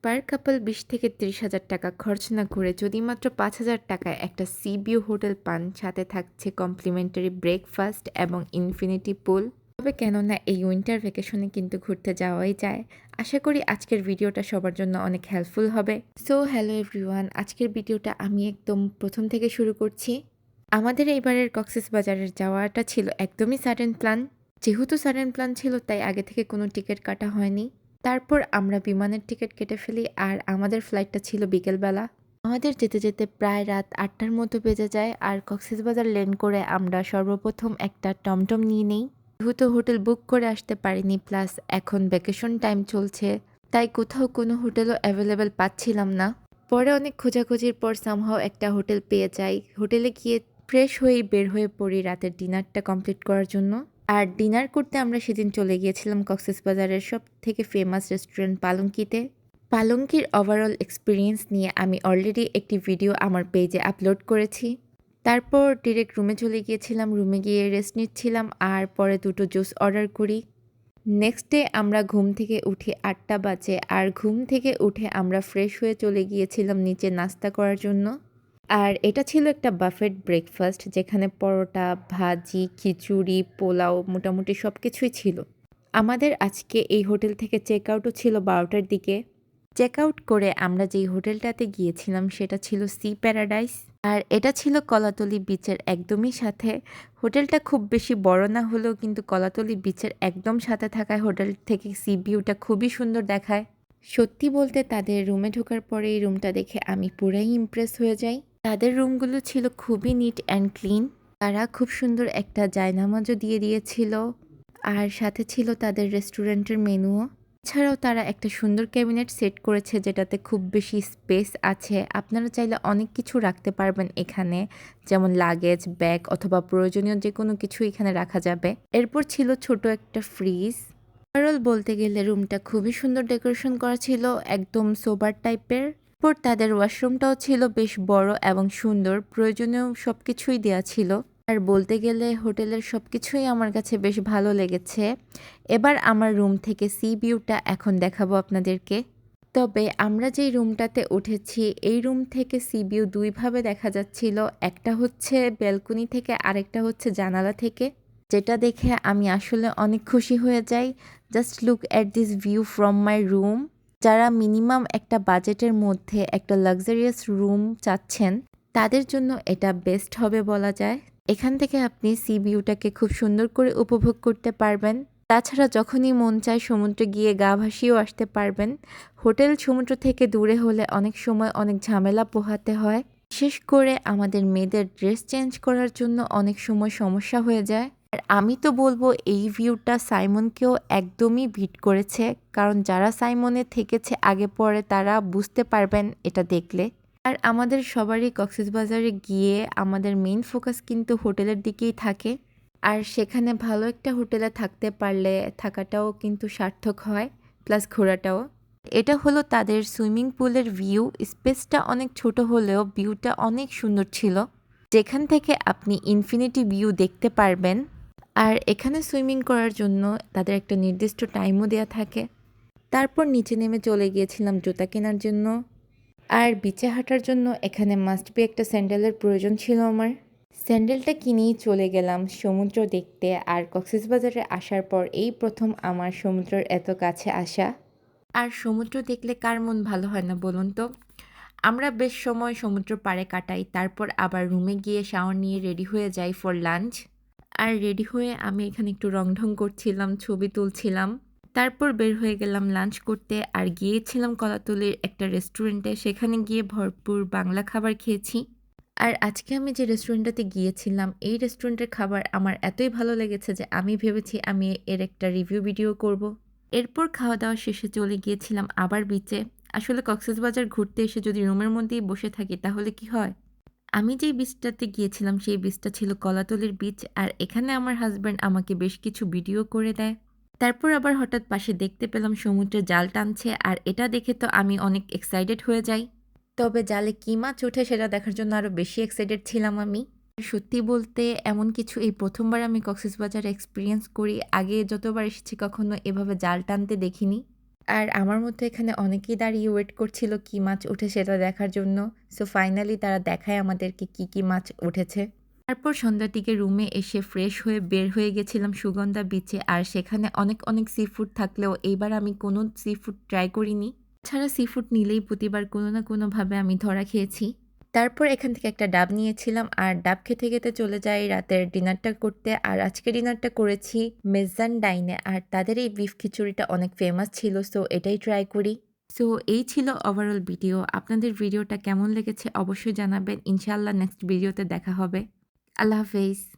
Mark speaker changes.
Speaker 1: পার কাপল ২০ থেকে ৩০,০০০ টাকা খরচ না করে যদি মাত্র ৫,০০০ টাকায় একটা সি ভিউ হোটেল পান, সাথে থাকছে কমপ্লিমেন্টারি ব্রেকফাস্ট এবং ইনফিনিটি পুল, তবে কেননা এই উইন্টার ভ্যাকেশনে কিন্তু ঘুরতে যাওয়াই যায়। আশা করি আজকের ভিডিওটা সবার জন্য অনেক হেল্পফুল হবে। সো হ্যালো এভরিওয়ান, আজকের ভিডিওটা আমি একদম প্রথম থেকে শুরু করছি। আমাদের এইবারের কক্সবাজারের যাওয়াটা ছিল একদমই সাডেন প্ল্যান। যেহেতু সাডেন প্ল্যান ছিল তাই আগে থেকে কোনো টিকিট কাটা হয়নি। তারপর আমরা বিমানের টিকিট কেটে ফেলি আর আমাদের ফ্লাইটটা ছিল বিকেলবেলা। আমাদের যেতে যেতে প্রায় রাত ৮টার মতো বেজে যায় আর কক্সবাজার ল্যান্ড করে আমরা সর্বপ্রথম একটা টমটম নিয়ে নেই। যেহেতু হোটেল বুক করে আসতে পারিনি, প্লাস এখন ভ্যাকেশন টাইম চলছে, তাই কোথাও কোনো হোটেলও অ্যাভেলেবেল পাচ্ছিলাম না। পরে অনেক খোঁজাখুঁজির পর সামহাও একটা হোটেল পেয়ে যাই। হোটেলে গিয়ে ফ্রেশ হয়েই বের হয়ে পড়ি রাতের ডিনারটা কমপ্লিট করার জন্য। আর ডিনার করতে আমরা সেদিন চলে গিয়েছিলাম কক্সবাজারের সব থেকে ফেমাস রেস্টুরেন্ট পালঙ্কিতে। পালঙ্কির ওভারঅল এক্সপিরিয়েন্স নিয়ে আমি অলরেডি একটি ভিডিও আমার পেজে আপলোড করেছি। তারপর ডিরেক্ট রুমে চলে গিয়েছিলাম, রুমে গিয়ে রেস্ট নিচ্ছিলাম আর পরে দুটো জুস অর্ডার করি। নেক্সট ডে আমরা ঘুম থেকে উঠি ৮টা বাজে আর ঘুম থেকে উঠে আমরা ফ্রেশ হয়ে চলে গিয়েছিলাম নিচে নাস্তা করার জন্য। আর এটা ছিল একটা বাফেট ব্রেকফাস্ট, যেখানে পরোটা, ভাজি, খিচুড়ি, পোলাও, মোটামুটি সব কিছুই ছিল। আমাদের আজকে এই হোটেল থেকে চেক আউটও ছিল ১২টার দিকে। চেক আউট করে আমরা যেই হোটেলটাতে গিয়েছিলাম সেটা ছিল সি প্যারাডাইস, আর এটা ছিল কলাতলি বিচের একদমই সাথে। হোটেলটা খুব বেশি বড় না হলেও কিন্তু কলাতলি বিচের একদম সাথে থাকায় হোটেল থেকে সি ভিউটা খুবই সুন্দর দেখায়। সত্যি বলতে তাদের রুমে ঢোকার পরে এই রুমটা দেখে আমি পুরাই ইমপ্রেস হয়ে যাই। তাদের রুমগুলো ছিল খুবই নিট অ্যান্ড ক্লিন। তারা খুব সুন্দর একটা জায়নামাজও দিয়ে দিয়েছিল আর সাথে ছিল তাদের রেস্টুরেন্টের মেনুও। এছাড়াও তারা একটা সুন্দর ক্যাবিনেট সেট করেছে যেটাতে খুব বেশি স্পেস আছে। আপনারা চাইলে অনেক কিছু রাখতে পারবেন এখানে, যেমন লাগেজ, ব্যাগ অথবা প্রয়োজনীয় যে কোনো কিছু এখানে রাখা যাবে। এরপর ছিল ছোট একটা ফ্রিজ। ওভারঅল বলতে গেলে রুমটা খুবই সুন্দর ডেকোরেশন করা ছিল, একদম সোবার টাইপের। এরপর তাদের ওয়াশরুমটাও ছিল বেশ বড় এবং সুন্দর, প্রয়োজনীয় সব কিছুই দেওয়া ছিল। আর বলতে গেলে হোটেলের সব কিছুই আমার কাছে বেশ ভালো লেগেছে। এবার আমার রুম থেকে সি ভিউটা এখন দেখাবো আপনাদেরকে। তবে আমরা যেই রুমটাতে উঠেছি এই রুম থেকে সি ভিউ দুইভাবে দেখা যাচ্ছিল, একটা হচ্ছে ব্যালকনি থেকে আরেকটা হচ্ছে জানালা থেকে, যেটা দেখে আমি আসলে অনেক খুশি হয়ে যাই। Just look at this view from my room. যারা মিনিমাম একটা বাজেটের মধ্যে একটা লাক্সারিয়াস রুম চাচ্ছেন তাদের জন্য এটা বেস্ট হবে বলা যায়। এখান থেকে আপনি সি ভিউটাকে খুব সুন্দর করে উপভোগ করতে পারবেন। তাছাড়া যখনই মন চায় সমুদ্রে গিয়ে গা ভাসিয়েও আসতে পারবেন। হোটেল সমুদ্র থেকে দূরে হলে অনেক সময় অনেক ঝামেলা পোহাতে হয়, বিশেষ করে আমাদের মেয়েদের ড্রেস চেঞ্জ করার জন্য অনেক সময় সমস্যা হয়ে যায়। আর আমি তো বলবো এই ভিউটা সাইমনকেও একদমই বিট করেছে, কারণ যারা সাইমনে থেকেছে আগে পরে তারা বুঝতে পারবেন এটা দেখলে। আর আমাদের সবারই কক্সবাজারে গিয়ে আমাদের মেইন ফোকাস কিন্তু হোটেলের দিকেই থাকে, আর সেখানে ভালো একটা হোটেলে থাকতে পারলে থাকাটাও কিন্তু সার্থক হয়, প্লাস ঘোরাটাও। এটা হলো তাদের সুইমিং পুলের ভিউ। স্পেসটা অনেক ছোট হলেও ভিউটা অনেক সুন্দর ছিল, যেখান থেকে আপনি ইনফিনিটি ভিউ দেখতে পারবেন। আর এখানে সুইমিং করার জন্য তাদের একটা নির্দিষ্ট টাইমও দেওয়া থাকে। তারপর নিচে নেমে চলে গিয়েছিলাম জুতা কেনার জন্য। আর বিচে হাঁটার জন্য এখানে মাস্ট বি একটা স্যান্ডেলের প্রয়োজন ছিল আমার। স্যান্ডেলটা কিনেই চলে গেলাম সমুদ্র দেখতে। আর কক্সবাজারে আসার পর এই প্রথম আমার সমুদ্রের এত কাছে আসা। আর সমুদ্র দেখলে কার মন ভালো হয় না বলুন তো। আমরা বেশ সময় সমুদ্র পাড়ে কাটাই, তারপর আবার রুমে গিয়ে শাওয়ার নিয়ে রেডি হয়ে যাই ফর লাঞ্চ। আর রেডি হয়ে আমি এখানে একটু রংঢং করছিলাম, ছবি তুলছিলাম। তারপর বের হয়ে গেলাম লাঞ্চ করতে আর গিয়েছিলাম কলাতলির একটা রেস্টুরেন্টে। সেখানে গিয়ে ভরপুর বাংলা খাবার খেয়েছি। আর আজকে আমি যে রেস্টুরেন্টটাতে গিয়েছিলাম এই রেস্টুরেন্টের খাবার আমার এতই ভালো লেগেছে যে আমি ভেবেছি আমি এর একটা রিভিউ ভিডিও করব। এরপর খাওয়া দাওয়া শেষে চলে গিয়েছিলাম আবার বিচে। আসলে কক্সবাজার ঘুরতে এসে যদি রুমের মধ্যেই বসে থাকি তাহলে কি হয়। আমি যেই বিচটাতে গিয়েছিলাম সেই বিচটা ছিল কলাতলির বিচ, আর এখানে আমার হাজব্যান্ড আমাকে বেশ কিছু ভিডিও করে দেয়। তারপর আবার হঠাৎ পাশে দেখতে পেলাম সমুদ্রে জাল টানছে, আর এটা দেখে তো আমি অনেক এক্সাইটেড হয়ে যাই। তবে জালে কী মাছ ওঠে সেটা দেখার জন্য আরও বেশি এক্সাইটেড ছিলাম আমি। সত্যি বলতে এমন কিছু এই প্রথমবার আমি কক্সবাজারে এক্সপিরিয়েন্স করি। আগে যতবার এসেছি কখনো এভাবে জাল টানতে দেখিনি। আর আমার মতো এখানে অনেকেই দাঁড়িয়ে ওয়েট করছিল কি মাছ ওঠে সেটা দেখার জন্য। সো ফাইনালি তারা দেখায় আমাদেরকে কি মাছ উঠেছে। তারপর সন্ধ্যার দিকে রুমে এসে ফ্রেশ হয়ে বের হয়ে গেছিলাম সুগন্ধা বিচে। আর সেখানে অনেক সি-ফুড থাকলেও এইবার আমি কোনো সি-ফুড ট্রাই করিনি। ছাড়া সি-ফুড নিলেই প্রতিবার কোনো না কোনোভাবে আমি ধরা খেয়েছি। তারপর এখান থেকে একটা ডাব নিয়েছিলাম আর ডাব খেতে চলে যাই রাতের ডিনারটা করতে। আর আজকে ডিনারটা করেছি মেজান ডাইনে। আর তাদের এই বিফ খিচুড়িটা অনেক ফেমাস ছিল, সো এটাই ট্রাই করি। সো এই ছিল ওভারঅল ভিডিও। আপনাদের ভিডিওটা কেমন লেগেছে অবশ্যই জানাবেন। ইনশাআল্লাহ নেক্সট ভিডিওতে দেখা হবে। আল্লাহ হাফেজ।